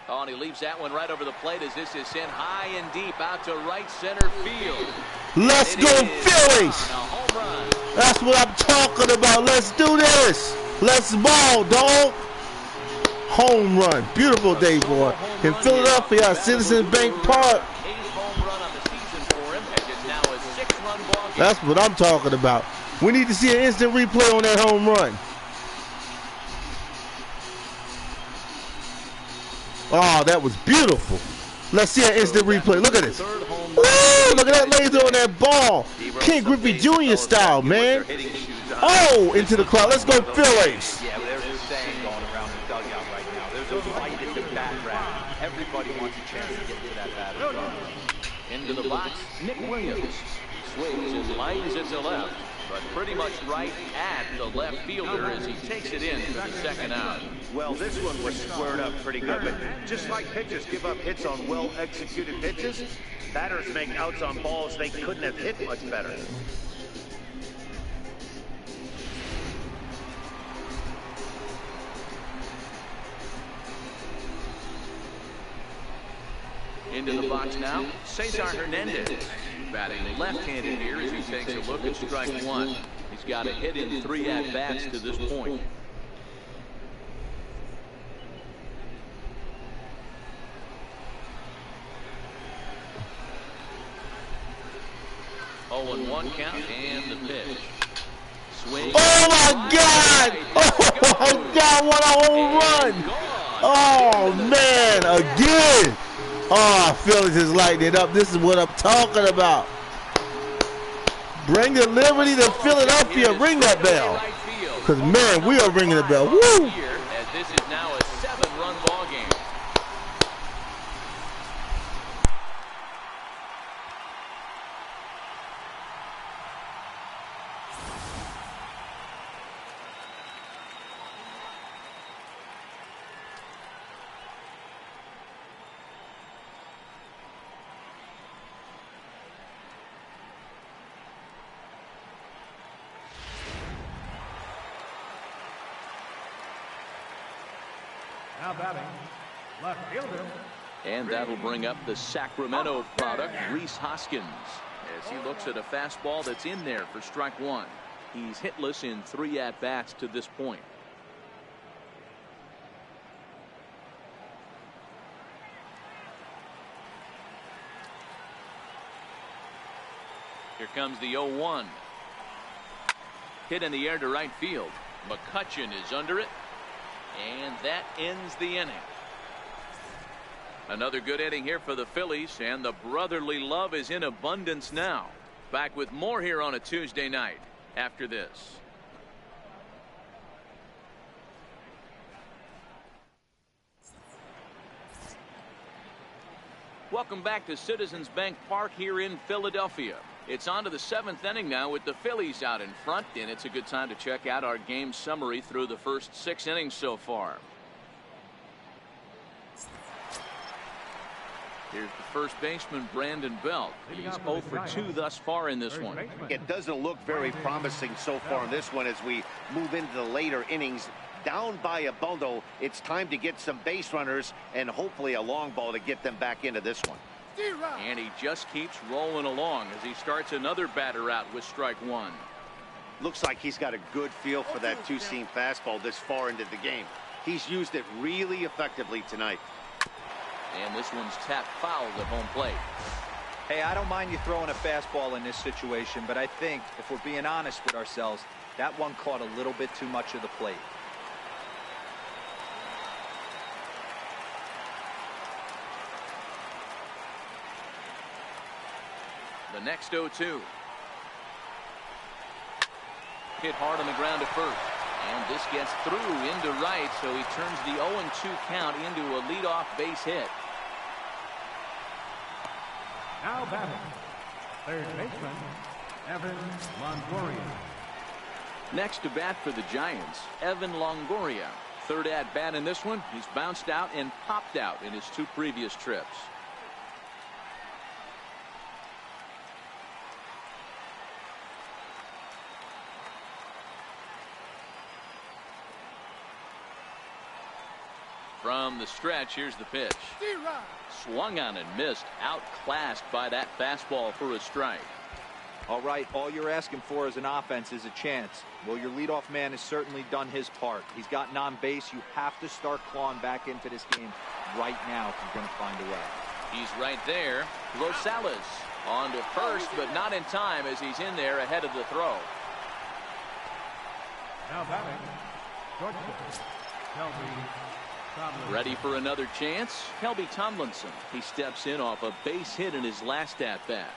Oh, and he leaves that one right over the plate as this is sent high and deep out to right center field. Let's go Phillies! That's what I'm talking about. Let's do this. Let's ball, dog. Home run. Beautiful day for it. In Philadelphia at Citizens Bank Park. That's what I'm talking about. We need to see an instant replay on that home run. Oh, that was beautiful. Let's see an instant replay. Look at this. Woo, look at that laser on that ball. Ken Griffey Jr. style, man. Oh, into the crowd. Let's go Phillies. Yeah, there's a saying going around the dugout right now. There's a fight at the bat rack. Everybody wants a chance to get to that bat. Into the box, Nick Williams. Swings and lines it to left, but pretty much right at the left fielder as he takes it in for the second out. Well, this one was squared up pretty good, but just like pitchers give up hits on well-executed pitches, batters make outs on balls they couldn't have hit much better. Into the box now, Cesar Hernandez. Batting left-handed here as he takes a look at strike one. He's got a hit in 3 at-bats to this point. Oh, and 1 count, and the pitch. Swing. Oh, my God. Oh, my God. What a home run. Oh, man. Again. Oh, Phillies is lighting it up. This is what I'm talking about. Bring the liberty to Philadelphia. Ring that bell. Because, man, we are ringing the bell. Woo! As this is now a 7-run ball game. Now batting, left fielder. And that'll bring up the Sacramento product, Rhys Hoskins, as he looks at a fastball that's in there for strike one. He's hitless in 3 at-bats to this point. Here comes the 0-1. Hit in the air to right field. McCutchen is under it. And that ends the inning. Another good inning here for the Phillies, and the brotherly love is in abundance now. Back with more here on a Tuesday night after this. Welcome back to Citizens Bank Park here in Philadelphia. It's on to the 7th inning now with the Phillies out in front, and it's a good time to check out our game summary through the first 6 innings so far. Here's the first baseman, Brandon Belt. He's 0 for 2 thus far in this one. It doesn't look very promising so far in this one as we move into the later innings. Down by a bundle, it's time to get some base runners and hopefully a long ball to get them back into this one. And he just keeps rolling along as he starts another batter out with strike one. Looks like he's got a good feel for that two-seam fastball this far into the game. He's used it really effectively tonight. And this one's tapped foul at home plate. Hey, I don't mind you throwing a fastball in this situation, but I think if we're being honest with ourselves, that one caught a little bit too much of the plate. The next 0-2. Hit hard on the ground to first. And this gets through into right, so he turns the 0-2 count into a leadoff base hit. Now batting, third baseman, Evan Longoria. Next to bat for the Giants, Evan Longoria. Third at bat in this one. He's bounced out and popped out in his 2 previous trips. From the stretch, here's the pitch. Swung on and missed, outclassed by that fastball for a strike. All right, all you're asking for as an offense is a chance. Well, your leadoff man has certainly done his part. He's gotten on base. You have to start clawing back into this game right now if you're going to find a way. He's right there. Rosales on to first, but not in time as he's in there ahead of the throw. Now batting, shortstop, Kelby Tomlinson. Ready for another chance? Kelby Tomlinson. He steps in off a base hit in his last at-bat.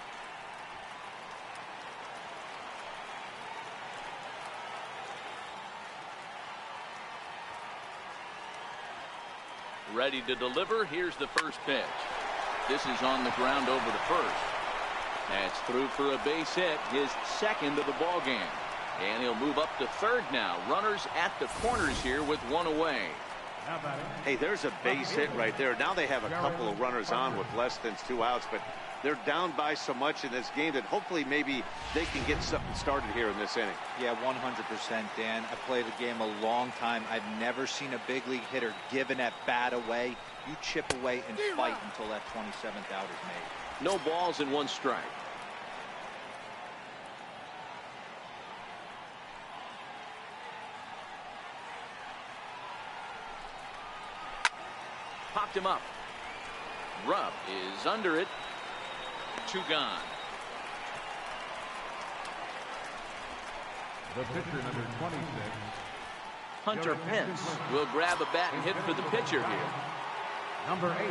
Ready to deliver. Here's the first pitch. This is on the ground over to first. That's through for a base hit, his second of the ball game. And he'll move up to third now. Runners at the corners here with one away. Hey, there's a base hit right there. Now they have a couple of runners on with less than 2 outs, but they're down by so much in this game that hopefully maybe they can get something started here in this inning. Yeah, 100%, Dan. I played the game a long time. I've never seen a big league hitter give an at-bat away. You chip away and fight until that 27th out is made. No balls and 1 strike. Popped him up. Rupp is under it. 2 gone. The pitcher, number 26. Hunter Pence will grab a bat and hit for the pitcher here. Number 8,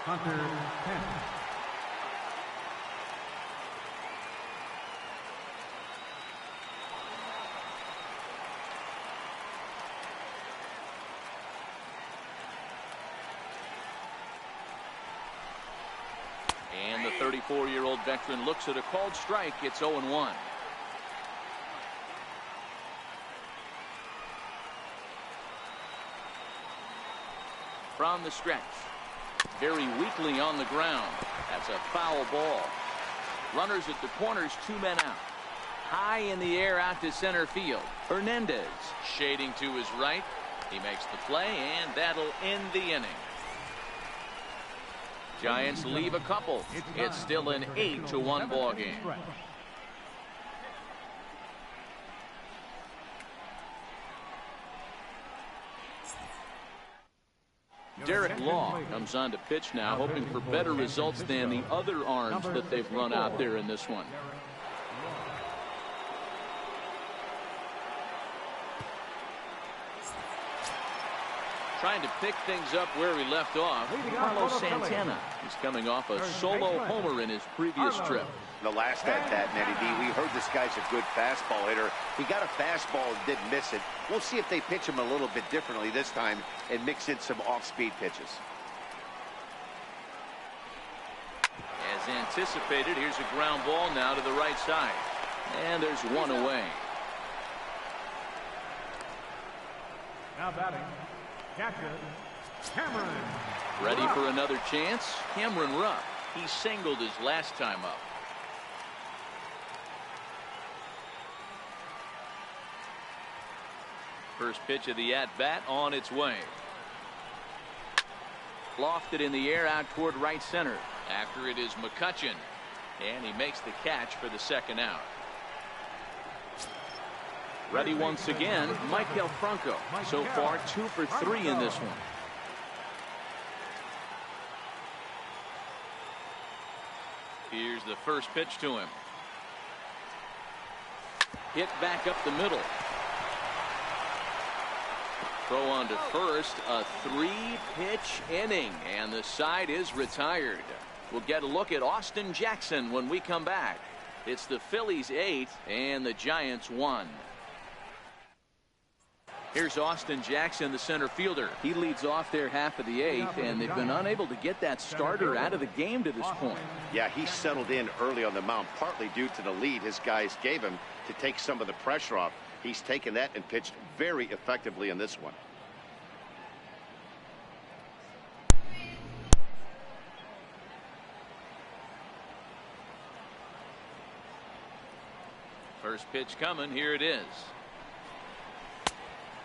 Hunter Pence. And the 34-year-old veteran looks at a called strike. It's 0-1. From the stretch. Very weakly on the ground. That's a foul ball. Runners at the corners, 2 men out. High in the air out to center field. Hernandez shading to his right. He makes the play, and that'll end the inning. Giants leave a couple. It's still an 8-1 ball game. Derek Law comes on to pitch now, hoping for better results than the other arms that they've run out there in this one. Trying to pick things up where he left off, Carlos Santana. He's coming off a solo homer in his previous trip. The last at bat, Matty D, we heard this guy's a good fastball hitter. He got a fastball and didn't miss it. We'll see if they pitch him a little bit differently this time and mix in some off-speed pitches. As anticipated, here's a ground ball now to the right side. And there's one away. Now batting, catcher Cameron. Ready for another chance? Cameron Rupp. He singled his last time up. First pitch of the at-bat on its way. Lofted in the air out toward right center. After it is McCutchen. And he makes the catch for the second out. Ready once again, Maikel Franco. So far 2 for 3 in this one. Here's the first pitch to him. Hit back up the middle. Throw on to first, a 3-pitch inning, and the side is retired. We'll get a look at Austin Jackson when we come back. It's the Phillies 8 and the Giants 1. Here's Austin Jackson, the center fielder. He leads off their half of the 8th, and they've been unable to get that starter out of the game to this point. Yeah, he settled in early on the mound, partly due to the lead his guys gave him to take some of the pressure off. He's taken that and pitched very effectively in this one. First pitch coming. Here it is.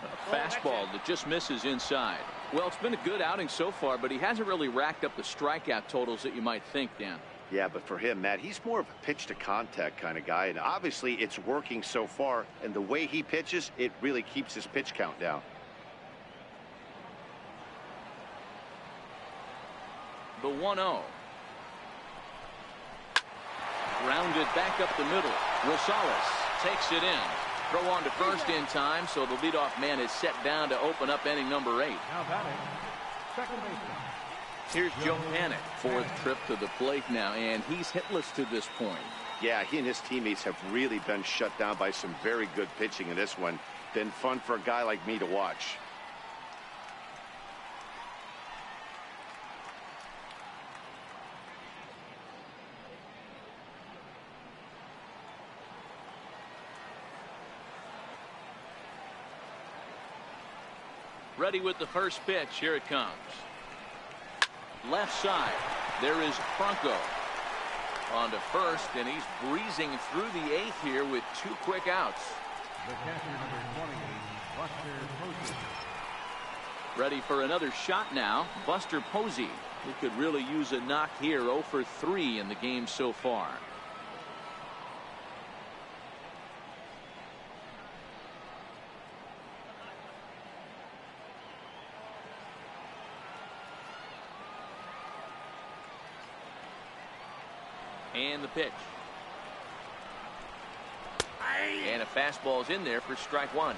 A fastball that just misses inside. Well, it's been a good outing so far, but he hasn't really racked up the strikeout totals that you might think, Dan. Yeah, but for him, Matt, he's more of a pitch to contact kind of guy, and obviously it's working so far, and the way he pitches, it really keeps his pitch count down. The 1-0. Grounded back up the middle. Rosales takes it in. Throw on to first in time, so the leadoff man is set down to open up inning number 8. Now batting, second baseman. Here's Joe Panik, 4th trip to the plate now, and he's hitless to this point. Yeah, he and his teammates have really been shut down by some very good pitching in this one. Been fun for a guy like me to watch. Ready with the first pitch. Here it comes. Left side. There is Franco. On to first, and he's breezing through the 8th here with 2 quick outs. The catcher, number 20, Buster Posey. Ready for another shot now. Buster Posey. He could really use a knock here. 0 for 3 in the game so far. And the pitch. And a fastball's in there for strike 1.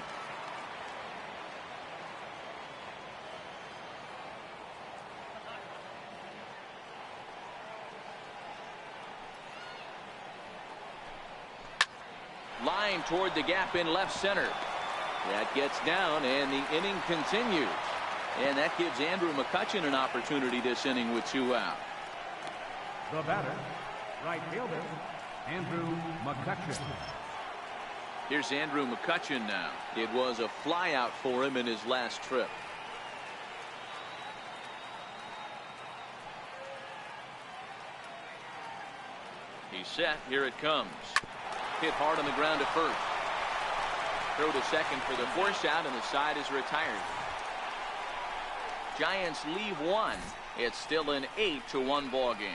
Line toward the gap in left center. That gets down, and the inning continues. And that gives Andrew McCutchen an opportunity this inning with 2 out. The batter, right fielder, Andrew McCutchen. Here's Andrew McCutchen now. It was a flyout for him in his last trip. He's set. Here it comes. Hit hard on the ground to first. Throw to second for the force out, and the side is retired. Giants leave one. It's still an 8-1 ball game.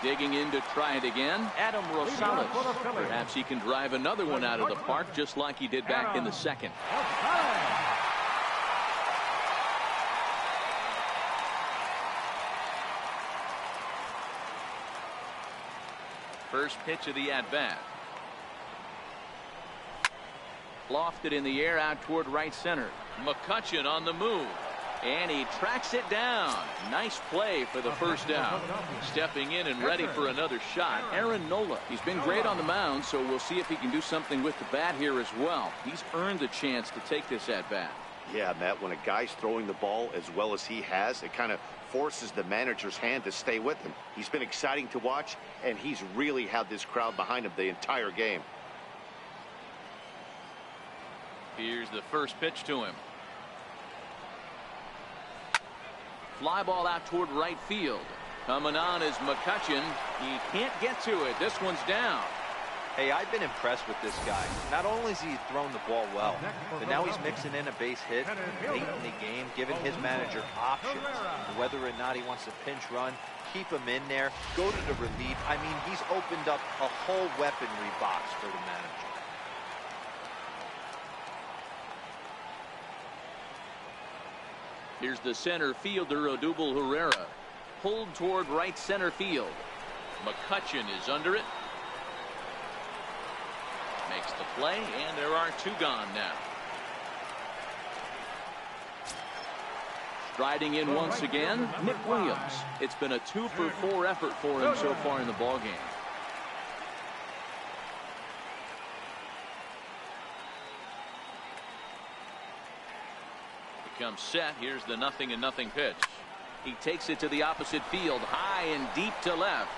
Digging in to try it again, Adam Rosales. Perhaps he can drive another one out of the park just like he did back in the second. First pitch of the at-bat. Lofted in the air out toward right center. McCutchen on the move. And he tracks it down. Nice play for the first out. Stepping in and ready for another shot, Aaron Nola. He's been great on the mound, so we'll see if he can do something with the bat here as well. He's earned the chance to take this at-bat. Yeah, Matt, when a guy's throwing the ball as well as he has, it kind of forces the manager's hand to stay with him. He's been exciting to watch, and he's really had this crowd behind him the entire game. Here's the first pitch to him. Fly ball out toward right field. Coming on is McCutchen. He can't get to it. This one's down. Hey, I've been impressed with this guy. Not only has he thrown the ball well, but now he's mixing in a base hit late in the game, giving his manager options. Whether or not he wants to pinch run, keep him in there, go to the relief. I mean, he's opened up a whole weaponry box for the manager. Here's the center fielder, Odubel Herrera. Pulled toward right center field. McCutchen is under it. Makes the play, and there are two gone now. Striding in once again, Nick Williams. It's been a 2-for-4 effort for him so far in the ballgame. Comes set. Here's the 0-0 pitch. He takes it to the opposite field, high and deep to left.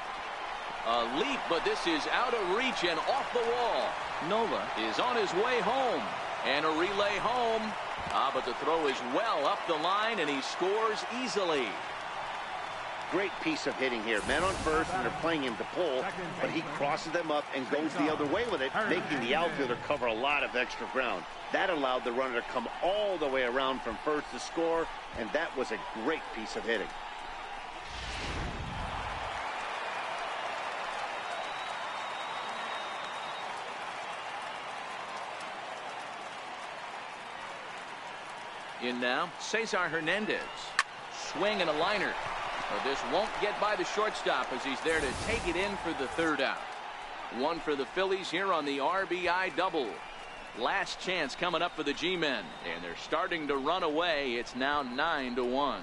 A leap, but this is out of reach and off the wall. Nola is on his way home, and a relay home. But the throw is well up the line, and he scores easily. Great piece of hitting here. Men on first, and they're playing him to pull, but he crosses them up and goes the other way with it, making the outfielder cover a lot of extra ground. That allowed the runner to come all the way around from first to score, and that was a great piece of hitting. In now, Cesar Hernandez. Swing and a liner. But this won't get by the shortstop as he's there to take it in for the third out. One for the Phillies here on the RBI double. Last chance coming up for the G-men, and they're starting to run away. It's now 9-1.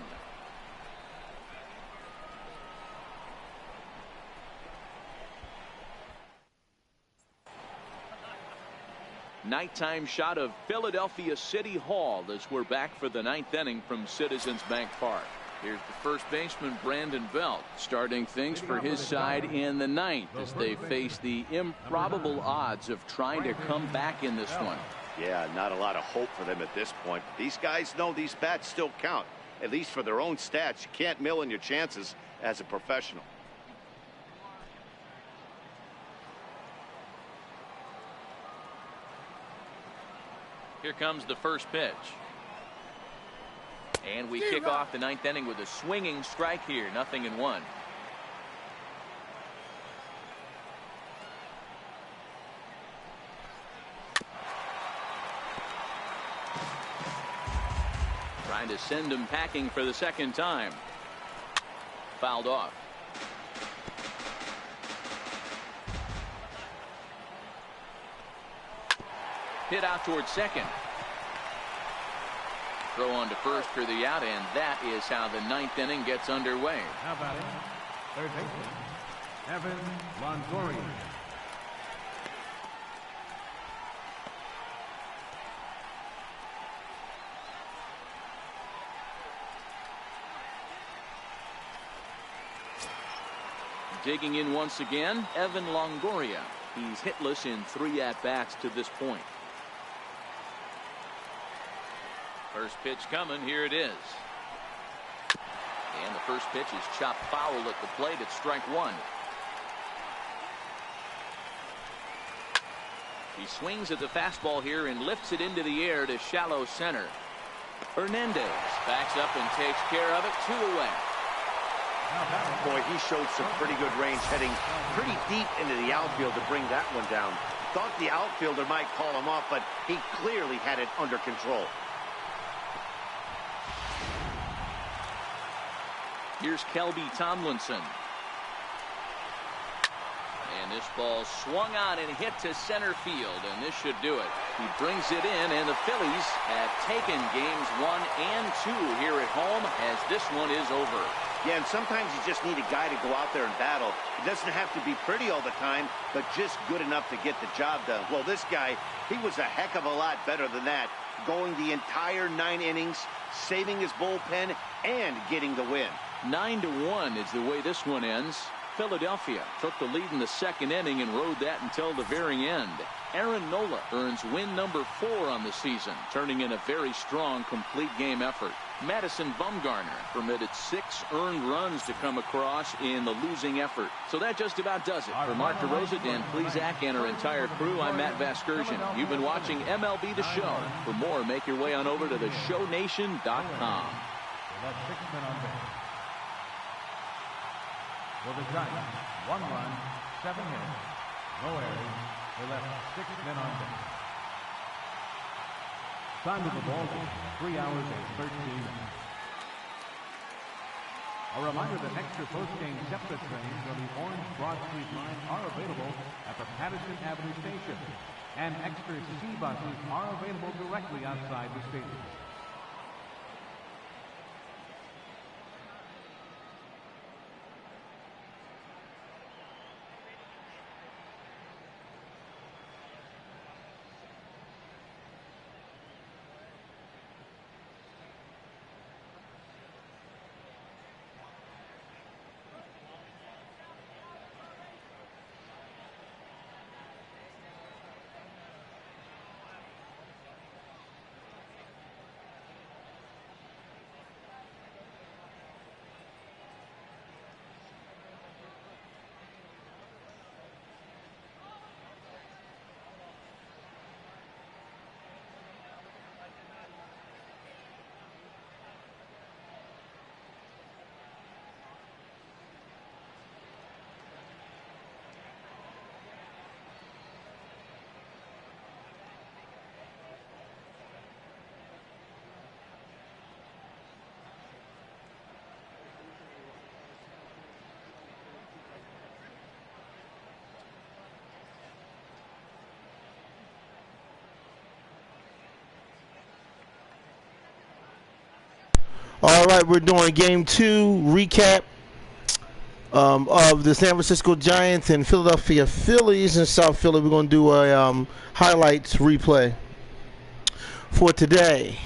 Nighttime shot of Philadelphia City Hall as we're back for the ninth inning from Citizens Bank Park. Here's the first baseman, Brandon Belt, starting things for his side in the ninth as they face the improbable odds of trying to come back in this one. Yeah, not a lot of hope for them at this point. These guys know these bats still count, at least for their own stats. You can't mill in your chances as a professional. Here comes the first pitch. And we kick off the ninth inning with a swinging strike here. 0-1. Trying to send him packing for the second time. Fouled off. Hit out towards second. Throw on to first for the out, and that is how the ninth inning gets underway. How about it? Third baseman, Evan Longoria. Digging in once again, Evan Longoria. He's hitless in 3 at-bats to this point. First pitch coming. Here it is. And the first pitch is chopped foul at the plate at strike one. He swings at the fastball here and lifts it into the air to shallow center. Hernandez backs up and takes care of it. 2 away. Boy, he showed some pretty good range heading pretty deep into the outfield to bring that one down. Thought the outfielder might call him off, but he clearly had it under control. Here's Kelby Tomlinson. And this ball swung on and hit to center field, and this should do it. He brings it in, and the Phillies have taken games 1 and 2 here at home, as this one is over. Yeah, and sometimes you just need a guy to go out there and battle. It doesn't have to be pretty all the time, but just good enough to get the job done. Well, this guy, he was a heck of a lot better than that, going the entire 9 innings, saving his bullpen, and getting the win. 9-1 is the way this one ends. Philadelphia took the lead in the 2nd inning and rode that until the very end. Aaron Nola earns win number 4 on the season, turning in a very strong complete game effort. Madison Bumgarner permitted 6 earned runs to come across in the losing effort. So that just about does it. For Mark DeRosa, Dan Plesac, and our entire crew, I'm Matt Vasgersian. You've been watching MLB The Show. For more, make your way on over to theshownation.com. That's 6 men on base. For the Giants, 1 run, 7 hits, no errors. They left 6 men on base. Time of the ball game, 3 hours and 13 minutes. A reminder that extra post-game SEPTA trains on the Orange Broad Street line are available at the Patterson Avenue station, and extra C buses are available directly outside the stadium. All right, we're doing Game 2 recap of the San Francisco Giants and Philadelphia Phillies in South Philly. We're going to do a highlights replay for today.